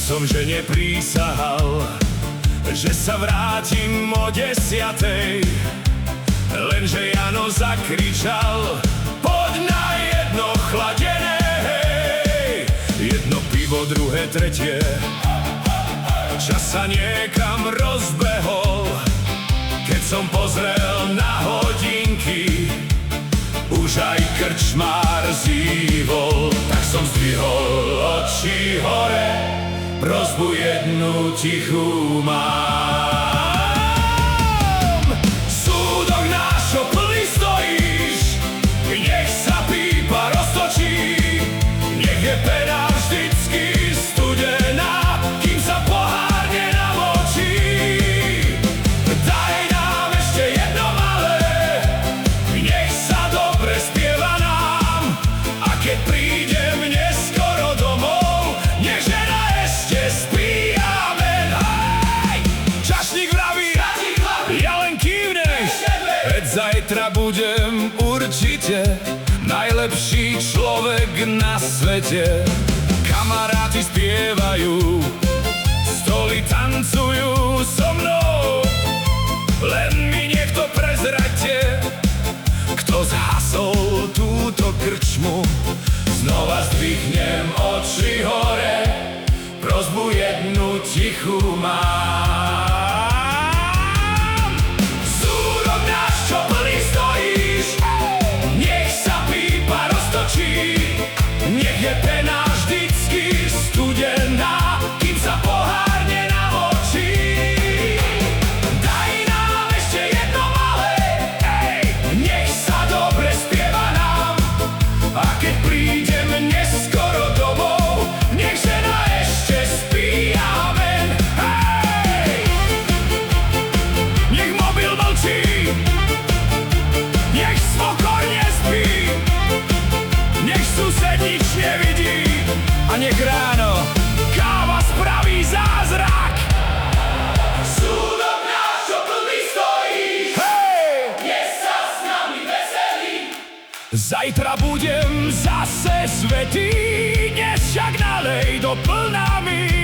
som žene prísahal, že sa vrátim o 10:00. Lenže Jano zakričal: poď na jedno chladené, hej. Jedno pivo, druhé, tretie. Čas sa niekam rozbehol. Keď som pozrel na hodinky, už aj krčmár zývol. Tak som zdvihol oči hore, prosbu jednu tichú mám. Súdok náš, čo plný stojíš, nech sa pípa roztočí. Nech je pena vždycky studená, kým sa pohár nenamočí. Daj nám ešte jedno malé, nech sa dobre spieva nám. A keď prídem neskoro domov, nech žena ešte spí, amen. Hej! Čašník vraví, ja len kývnem, veď zajtra budem určite najlepší človek na svete. Kamaráti spievajú, stoly tancujú so mnou. Len mi niekto prezraďte, kto zhasol túto krčmu. Znova zdvihnem oči hore, prosbu jednu tichú mám. Súdok náš, čo plný stojíš, nech sa pípa roztočí. Nech je pena vždycky studená, kým sa pohár nenamočí. Daj nám ešte jedno malé, ej, nech sa dobre spieva nám. A keď prídem neskoro domov, nech žena ešte spí, amen. Hej! Nech mobil mlčí, nech spokojne spí, nech sused nič nevidí, a nech ráno káva spraví zázrak. Súdok náš, čo plný stojíš, hej! Nech sa s nami veselí. Zajtra budem zase svätý, dnes však nalej do plná mi.